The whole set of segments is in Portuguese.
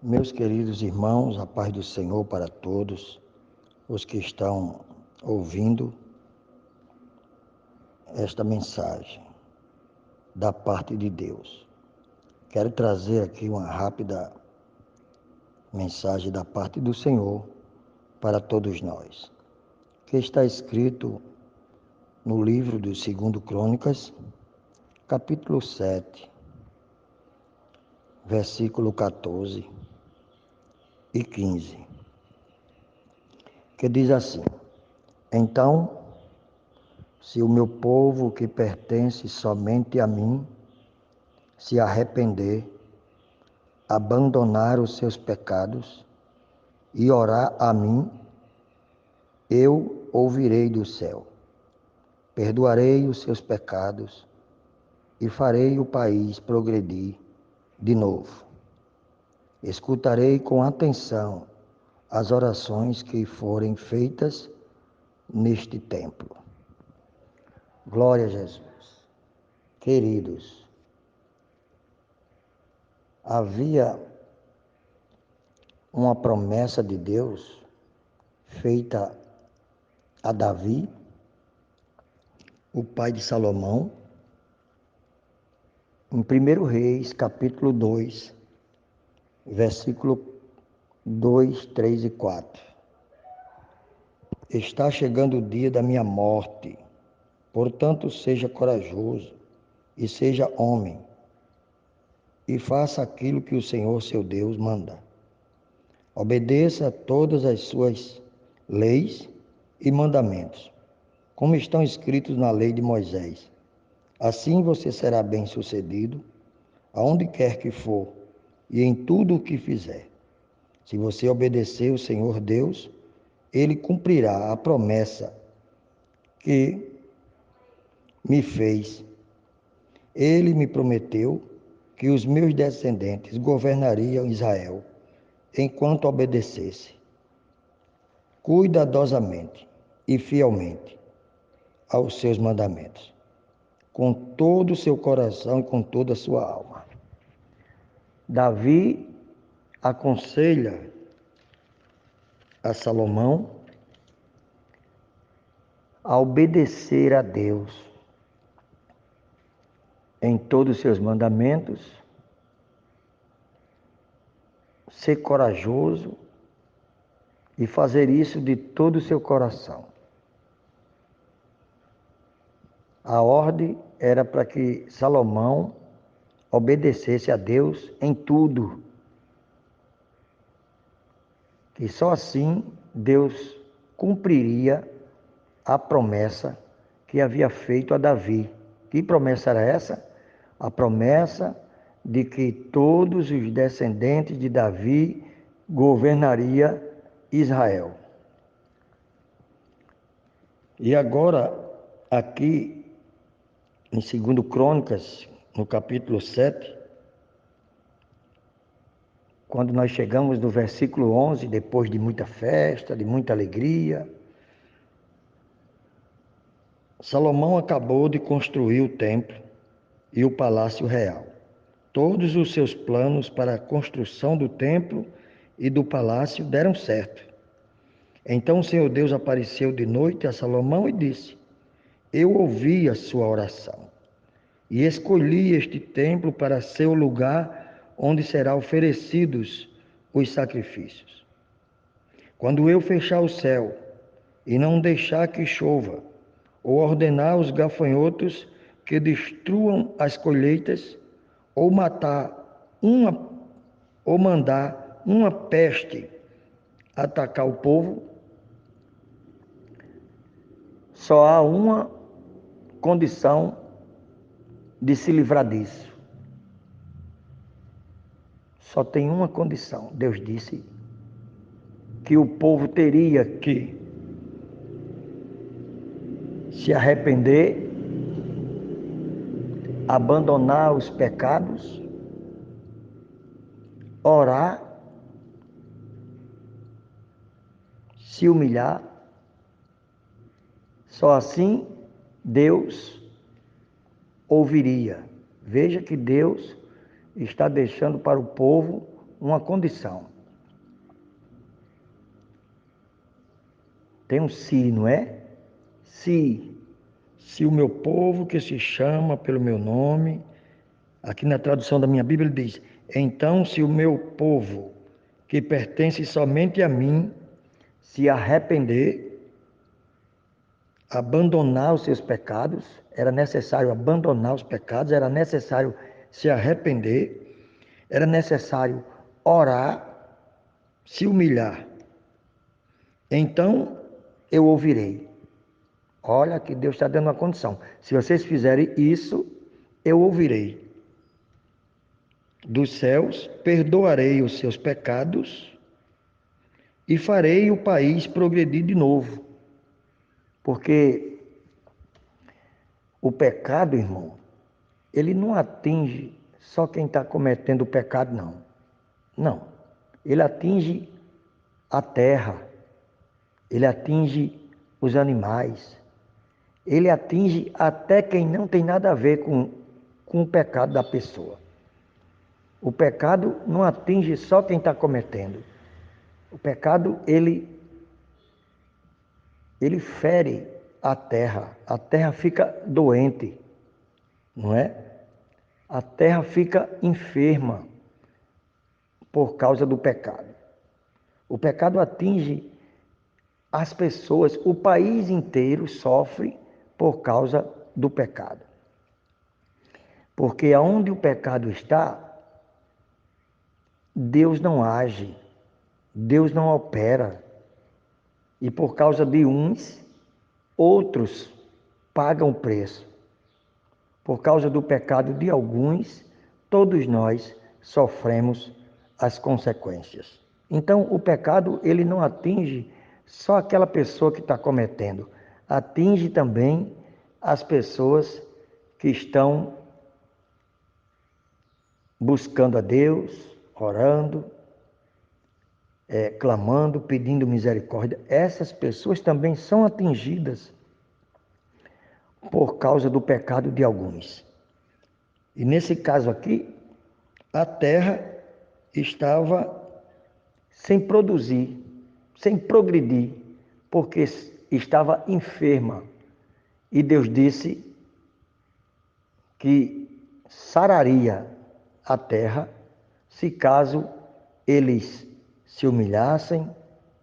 Meus queridos irmãos, a paz do Senhor para todos os que estão ouvindo esta mensagem da parte de Deus. Quero trazer aqui uma rápida mensagem da parte do Senhor para todos nós, que está escrito no livro do 2 Crônicas, capítulo 7, versículo 14 e 15, que diz assim: Então, se o meu povo que pertence somente a mim se arrepender, abandonar os seus pecados e orar a mim, eu ouvirei do céu, perdoarei os seus pecados e farei o país progredir de novo. Escutarei com atenção as orações que forem feitas neste templo. Glória a Jesus. Queridos, havia uma promessa de Deus feita a Davi, o pai de Salomão, em 1 Reis, capítulo 2, versículo 2, 3 e 4. Está chegando o dia da minha morte, portanto seja corajoso e seja homem, e faça aquilo que o Senhor seu Deus manda. Obedeça a todas as suas leis e mandamentos, como estão escritos na lei de Moisés. Assim você será bem-sucedido, aonde quer que for, e em tudo o que fizer. Se você obedecer o Senhor Deus, Ele cumprirá a promessa que me fez. Ele me prometeu que os meus descendentes governariam Israel enquanto obedecesse cuidadosamente e fielmente aos seus mandamentos, com todo o seu coração e com toda a sua alma. Davi aconselha a Salomão a obedecer a Deus em todos os seus mandamentos, ser corajoso e fazer isso de todo o seu coração. A ordem era para que Salomão obedecesse a Deus em tudo. Que só assim Deus cumpriria a promessa que havia feito a Davi. Que promessa era essa? A promessa de que todos os descendentes de Davi governaria Israel. E agora, aqui em 2 Crônicas, no capítulo 7, quando nós chegamos no versículo 11, depois de muita festa, de muita alegria, Salomão acabou de construir o templo e o palácio real. Todos os seus planos para a construção do templo e do palácio deram certo. Então o Senhor Deus apareceu de noite a Salomão e disse: Eu ouvi a sua oração e escolhi este templo para ser o lugar onde serão oferecidos os sacrifícios. Quando eu fechar o céu e não deixar que chova, ou ordenar os gafanhotos que destruam as colheitas, ou mandar uma peste atacar o povo, só há uma condição de se livrar disso. Só tem uma condição. Deus disse que o povo teria que se arrepender, abandonar os pecados, orar, se humilhar. Só assim Deus ouviria. Veja que Deus está deixando para o povo uma condição. Tem um se, não é? Se o meu povo que se chama pelo meu nome, aqui na tradução da minha Bíblia ele diz, então se o meu povo que pertence somente a mim se arrepender, abandonar os seus pecados, era necessário abandonar os pecados, era necessário se arrepender, era necessário orar, se humilhar. Então eu ouvirei. Olha que Deus está dando uma condição. Se vocês fizerem isso, eu ouvirei. Dos céus, perdoarei os seus pecados e farei o país progredir de novo. Porque o pecado, irmão, ele não atinge só quem está cometendo o pecado, não. Não. Ele atinge a terra, ele atinge os animais, ele atinge até quem não tem nada a ver com o pecado da pessoa. O pecado não atinge só quem está cometendo. O pecado, ele fere a terra fica doente, não é? A terra fica enferma por causa do pecado. O pecado atinge as pessoas, o país inteiro sofre por causa do pecado. Porque aonde o pecado está, Deus não age, Deus não opera. E por causa de uns, outros pagam o preço. Por causa do pecado de alguns, todos nós sofremos as consequências. Então, o pecado, ele não atinge só aquela pessoa que está cometendo, atinge também as pessoas que estão buscando a Deus, orando, clamando, pedindo misericórdia. Essas pessoas também são atingidas por causa do pecado de alguns. E nesse caso aqui, a terra estava sem produzir, sem progredir, porque estava enferma. E Deus disse que sararia a terra se caso eles se humilhassem,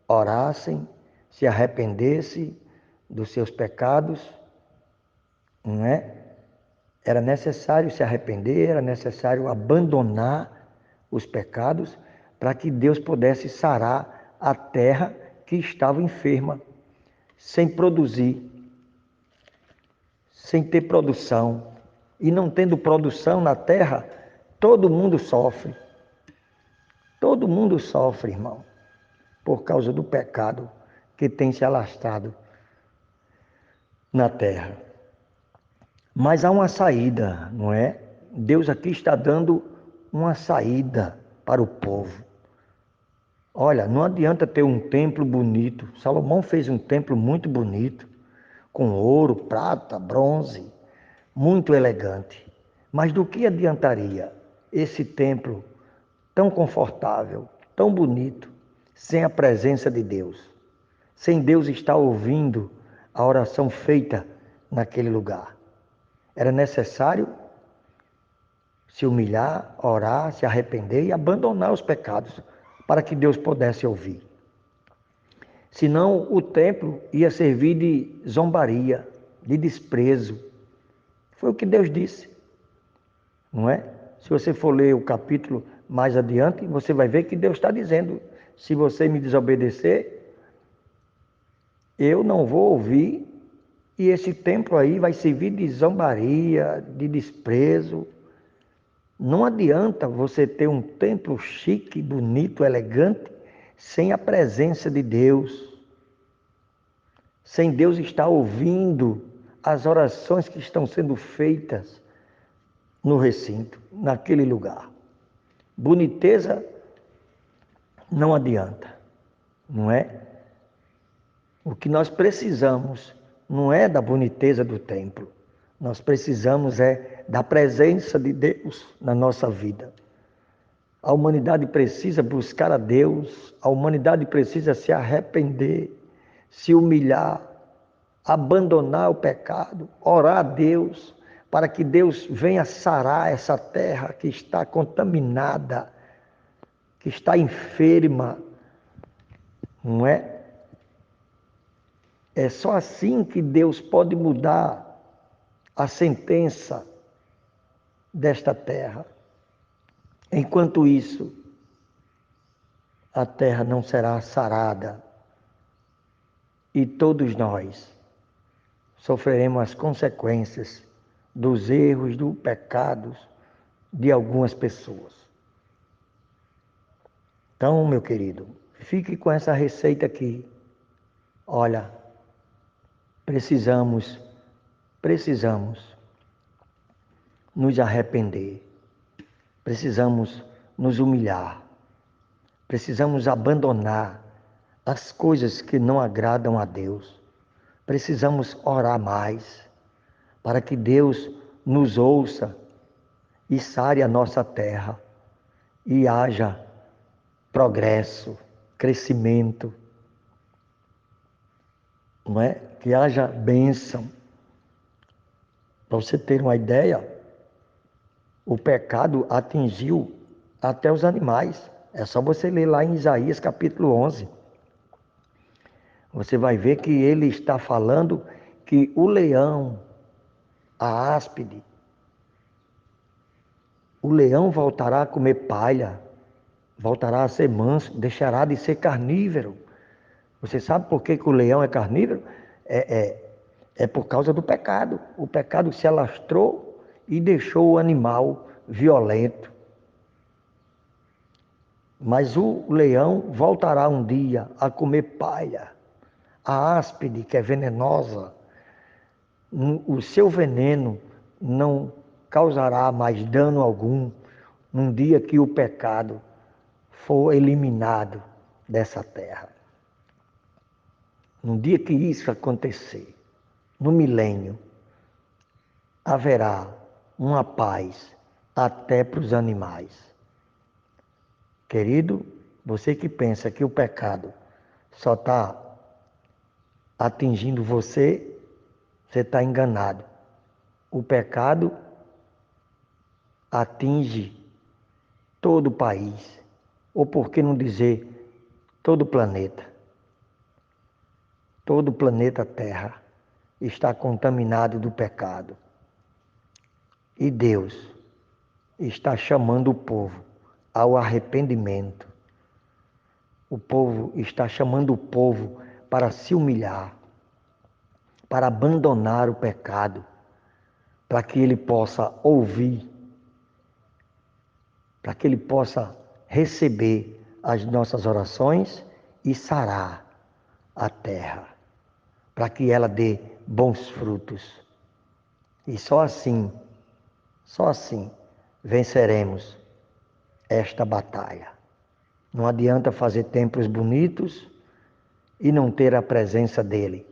orassem, se arrependessem dos seus pecados, não é? Era necessário se arrepender, era necessário abandonar os pecados para que Deus pudesse sarar a terra que estava enferma, sem produzir, sem ter produção. E não tendo produção na terra, todo mundo sofre. Todo mundo sofre, irmão, por causa do pecado que tem se alastrado na terra. Mas há uma saída, não é? Deus aqui está dando uma saída para o povo. Olha, não adianta ter um templo bonito. Salomão fez um templo muito bonito, com ouro, prata, bronze, muito elegante. Mas do que adiantaria esse templo tão confortável, tão bonito, sem a presença de Deus? Sem Deus estar ouvindo a oração feita naquele lugar. Era necessário se humilhar, orar, se arrepender e abandonar os pecados para que Deus pudesse ouvir. Senão o templo ia servir de zombaria, de desprezo. Foi o que Deus disse, não é? Se você for ler o capítulo mais adiante, você vai ver que Deus está dizendo, se você me desobedecer, eu não vou ouvir, e esse templo aí vai servir de zombaria, de desprezo. Não adianta você ter um templo chique, bonito, elegante, sem a presença de Deus. Sem Deus estar ouvindo as orações que estão sendo feitas no recinto, naquele lugar. Boniteza não adianta, não é? O que nós precisamos não é da boniteza do templo. Nós precisamos da presença de Deus na nossa vida. A humanidade precisa buscar a Deus, a humanidade precisa se arrepender, se humilhar, abandonar o pecado, orar a Deus, para que Deus venha sarar essa terra que está contaminada, que está enferma, não é? É só assim que Deus pode mudar a sentença desta terra. Enquanto isso, a terra não será sarada e todos nós sofreremos as consequências dos erros, dos pecados de algumas pessoas. Então, meu querido, fique com essa receita aqui. Olha, precisamos nos arrepender, precisamos nos humilhar, precisamos abandonar as coisas que não agradam a Deus, precisamos orar mais para que Deus nos ouça e sare a nossa terra e haja progresso, crescimento, não é? Que haja bênção. Para você ter uma ideia, o pecado atingiu até os animais. É só você ler lá em Isaías capítulo 11. Você vai ver que ele está falando que o leão, a áspide, o leão voltará a comer palha, voltará a ser manso, deixará de ser carnívoro. Você sabe por que o leão é carnívoro? É por causa do pecado. O pecado se alastrou e deixou o animal violento. Mas o leão voltará um dia a comer palha. A áspide, que é venenosa, o seu veneno não causará mais dano algum num dia que o pecado for eliminado dessa terra. No dia que isso acontecer, no milênio, haverá uma paz até para os animais. Querido, você que pensa que o pecado só está atingindo você, você está enganado. O pecado atinge todo o país, ou por que não dizer todo o planeta. Todo o planeta Terra está contaminado do pecado. E Deus está chamando o povo ao arrependimento. O povo está chamando o povo para se humilhar, para abandonar o pecado, para que ele possa ouvir, para que ele possa receber as nossas orações e sarar a terra, para que ela dê bons frutos. E só assim venceremos esta batalha. Não adianta fazer templos bonitos e não ter a presença dele.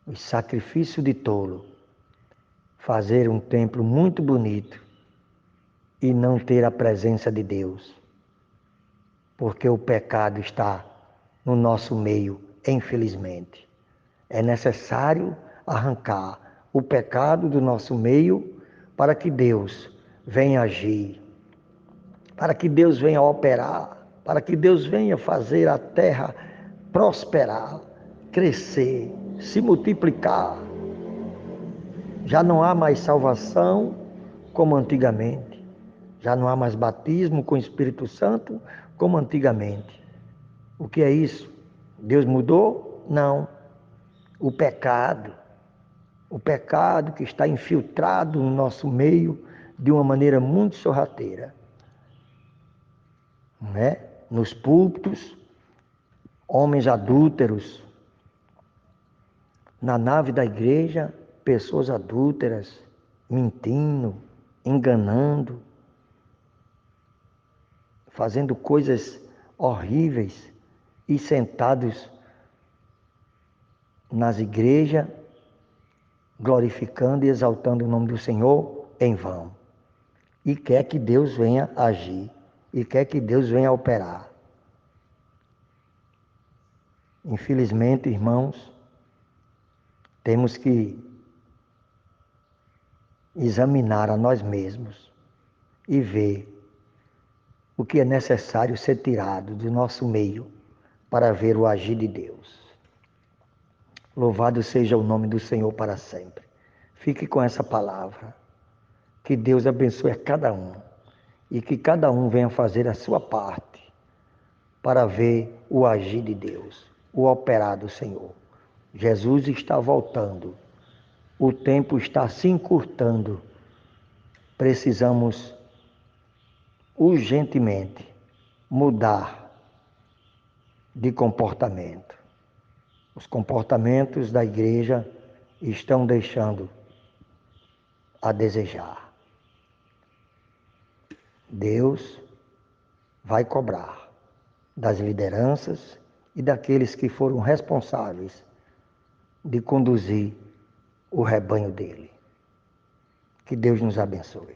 O sacrifício de tolo. Fazer um templo muito bonito e não ter a presença de Deus. Porque o pecado está no nosso meio, infelizmente. É necessário arrancar o pecado do nosso meio para que Deus venha agir, para que Deus venha operar, para que Deus venha fazer a terra prosperar, crescer, se multiplicar. Já não há mais salvação como antigamente. Já não há mais batismo com o Espírito Santo como antigamente. O que é isso? Deus mudou? Não. O pecado que está infiltrado no nosso meio de uma maneira muito sorrateira. Não é? Nos púlpitos, homens adúlteros. Na nave da igreja, pessoas adúlteras, mentindo, enganando, fazendo coisas horríveis e sentados nas igrejas, glorificando e exaltando o nome do Senhor em vão. e quer que Deus venha agir e quer que Deus venha operar. Infelizmente, irmãos, temos que examinar a nós mesmos e ver o que é necessário ser tirado do nosso meio para ver o agir de Deus. Louvado seja o nome do Senhor para sempre. Fique com essa palavra. Que Deus abençoe a cada um e que cada um venha fazer a sua parte para ver o agir de Deus, o operar do Senhor. Jesus está voltando. O tempo está se encurtando. Precisamos urgentemente mudar de comportamento. Os comportamentos da igreja estão deixando a desejar. Deus vai cobrar das lideranças e daqueles que foram responsáveis de conduzir o rebanho dele. Que Deus nos abençoe.